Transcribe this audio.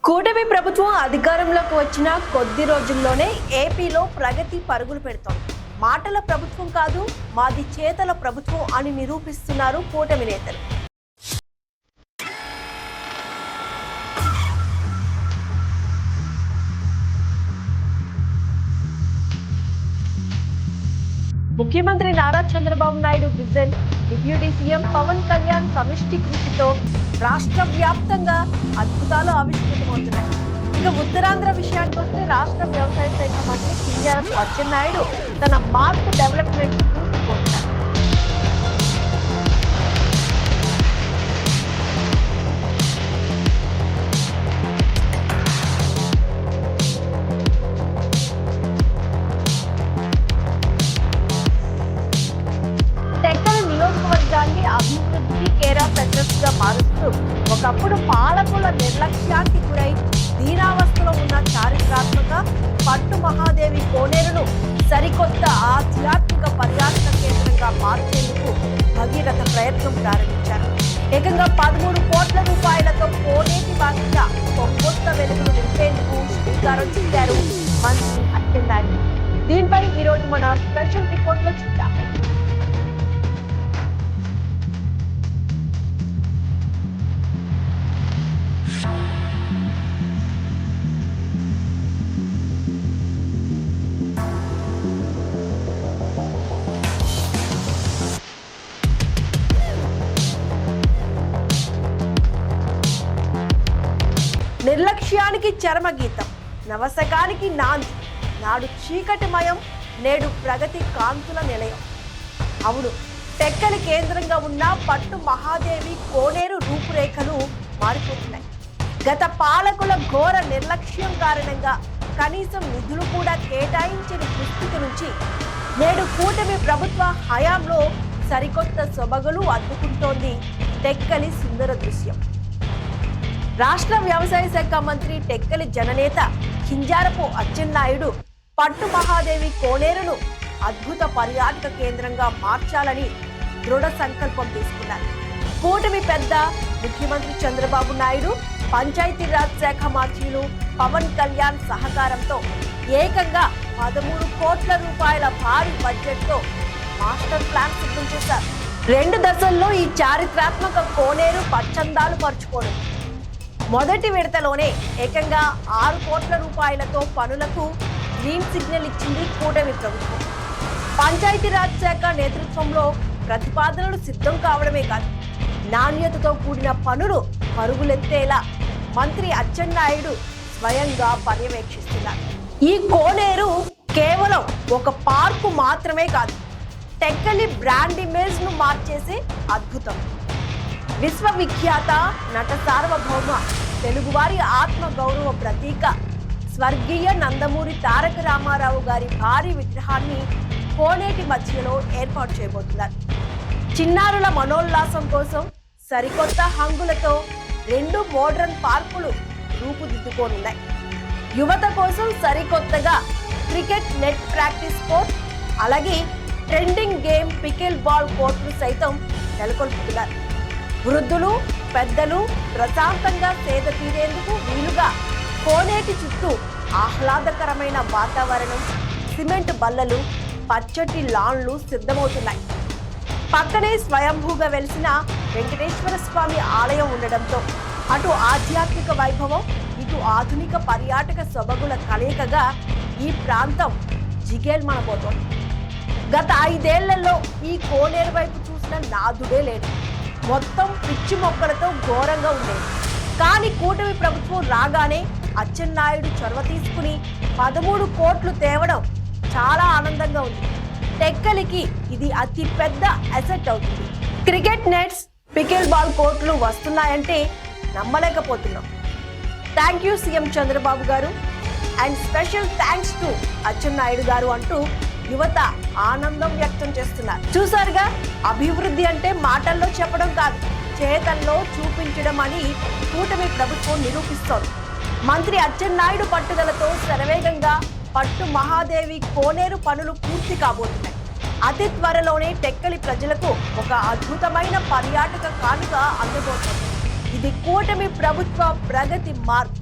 కూటమి ప్రభుత్వం అధికారంలోకి వచ్చిన కొద్ది రోజుల్లోనే ఏపీలో ప్రగతి పరుగులు పెడుతోంది. మాటల ప్రభుత్వం కాదు, మాది చేతల ప్రభుత్వం అని నిరూపిస్తున్నారు కూటమి నేతలు. ముఖ్యమంత్రి Nara Chandrababu Naidu vision, deputy CM Pawan Kalyan సమిష్టి కృషితో రాష్ట్ర వ్యాప్తంగా అద్భుతాలు ఆవిష్కృతమవుతున్నాయి. ఇక ఉత్తరాంధ్ర విషయానికి వస్తే రాష్ట్ర వ్యవసాయ శాఖ మంత్రి కింజరాపు అచ్చెన్నాయుడు తన మార్పు డెవలప్మెంట్ చూసుకుంటున్నారు. నియోజకవర్గాన్ని అభివృద్ధికి కేర్ ఆఫ్ అడ్రస్ గా మారుస్తూ ఒకప్పుడు పాలకుల నిర్లక్ష్యానికి గురై దీనావస్థలో ఉన్న చారిత్రాత్మక పట్టు మహాదేవి కోనేరును సరికొత్త ఆధ్యాత్మిక పర్యాటక కేంద్రంగా మార్చేందుకు భగీరథ ప్రయత్నం ప్రారంభించారు. ఏకంగా 13 కోట్ల రూపాయలతో కోనేటి వాసిగా ఒక కొత్త వెలుగును నింపేందుకు శ్రీకారం చుట్టారు మంత్రి అచ్చెన్నాయుడు. దీనిపై ఈరోజు మన స్పెషల్ రిపోర్ట్ లో చూద్దాం. నిర్లక్ష్యానికి చరమగీతం, నవశకానికి నాంది. నాడు చీకటిమయం, నేడు ప్రగతి కాంతుల నిలయం. అవును, టెక్కలి కేంద్రంగా ఉన్న పట్టు మహాదేవి కోనేరు రూపురేఖలు మారిపోతున్నాయి. గత పాలకుల ఘోర నిర్లక్ష్యం కారణంగా కనీసం నిధులు కూడా కేటాయించని దుస్థితి నుంచి నేడు కూటమి ప్రభుత్వ హయాంలో సరికొత్త సొబగులు అద్దుకుంటోంది టెక్కలి సుందర దృశ్యం. రాష్ట్ర వ్యవసాయ శాఖ మంత్రి టెక్కలి జననేత కింజరాపు అచ్చెన్నాయుడు పట్టు మహాదేవి కోనేరును అద్భుత పర్యాటక కేంద్రంగా మార్చాలని దృఢ సంకల్పం తీసుకున్నారు. కూటమి పెద్ద ముఖ్యమంత్రి చంద్రబాబు నాయుడు, పంచాయతీరాజ్ శాఖ మంత్రులు పవన్ కళ్యాణ్ సహకారంతో ఏకంగా 13 కోట్ల రూపాయల భారీ బడ్జెట్ తో మాస్టర్ ప్లాన్ సిద్ధం చేశారు. 2 దశల్లో ఈ చారిత్రాత్మక కోనేరు పచ్చందాలు పరుచుకోవడం. మొదటి విడతలోనే ఏకంగా 6 కోట్ల రూపాయలతో పనులకు గ్రీన్ సిగ్నల్ ఇచ్చింది కూటమి ప్రభుత్వం. పంచాయతీరాజ్ శాఖ నేతృత్వంలో ప్రతిపాదనలు సిద్ధం కావడమే కాదు, నాణ్యతతో కూడిన పనులు పరుగులెత్తేలా మంత్రి అచ్చెన్నాయుడు స్వయంగా పర్యవేక్షిస్తున్నారు. ఈ కోనేరు కేవలం ఒక పార్కు మాత్రమే కాదు, టెక్కలి బ్రాండ్ ఇమేజ్ ను మార్చేసే అద్భుతం. విశ్వవిఖ్యాత నట సార్వభౌమ తెలుగువారి ఆత్మ గౌరవ ప్రతీక స్వర్గీయ నందమూరి తారక రామారావు గారి భారీ విగ్రహాన్ని కోనేటి మధ్యలో ఏర్పాటు చేయబోతున్నారు. చిన్నారుల మనోల్లాసం కోసం సరికొత్త హంగులతో 2 మోడ్రన్ పార్కులు రూపుదిద్దుకోనున్నాయి. యువత కోసం సరికొత్తగా క్రికెట్ నెట్ ప్రాక్టీస్ కోర్ట్, అలాగే ట్రెండింగ్ గేమ్ పికిల్ బాల్ కోర్టును సైతం నెలకొల్పుతున్నారు. వృద్ధులు, పెద్దలు ప్రశాంతంగా సేద తీరేందుకు వీలుగా కోనేటి చుట్టూ ఆహ్లాదకరమైన వాతావరణం, సిమెంట్ బల్లలు, పచ్చటి లాన్లు సిద్ధమవుతున్నాయి. పక్కనే స్వయంభూగా వెలిసిన వెంకటేశ్వర స్వామి ఆలయం ఉండడంతో అటు ఆధ్యాత్మిక వైభవం, ఇటు ఆధునిక పర్యాటక సొబగుల కలయికగా ఈ ప్రాంతం జిగేల్మనబోతోంది. గత 5 ఏళ్లలో ఈ కోనేరు వైపు చూసిన నాదుడే లేడు. మొత్తం పిచ్చి మొక్కలతో ఘోరంగా ఉండేది. కానీ కూటమి ప్రభుత్వం రాగానే అచ్చెన్నాయుడు చొరవ తీసుకుని 13 కోట్లు తేవడం చాలా ఆనందంగా ఉంది. టెక్కలికి ఇది అతి పెద్ద అసెట్ అవుతుంది. క్రికెట్ నెట్స్, పికిల్ బాల్ కోర్టులు వస్తున్నాయంటే నమ్మలేకపోతున్నాం. థ్యాంక్ యూ సీఎం చంద్రబాబు గారు and special thanks to Atchannaidu గారు అంటూ యువత ఆనందం వ్యక్తం చేస్తున్నారు. చూసారుగా, అభివృద్ధి అంటే మాటల్లో చెప్పడం కాదు, చేతల్లో చూపించడం అని కూటమి ప్రభుత్వం నిరూపిస్తోంది. మంత్రి అచ్చెన్నాయుడు పట్టుదలతో శరవేగంగా పట్టు మహాదేవి కోనేరు పనులు పూర్తి కాబోతున్నాయి. అతి త్వరలోనే టెక్కలి ప్రజలకు ఒక అద్భుతమైన పర్యాటక కానుక అందబోతోంది. ఇది కూటమి ప్రభుత్వ ప్రగతి మార్క్.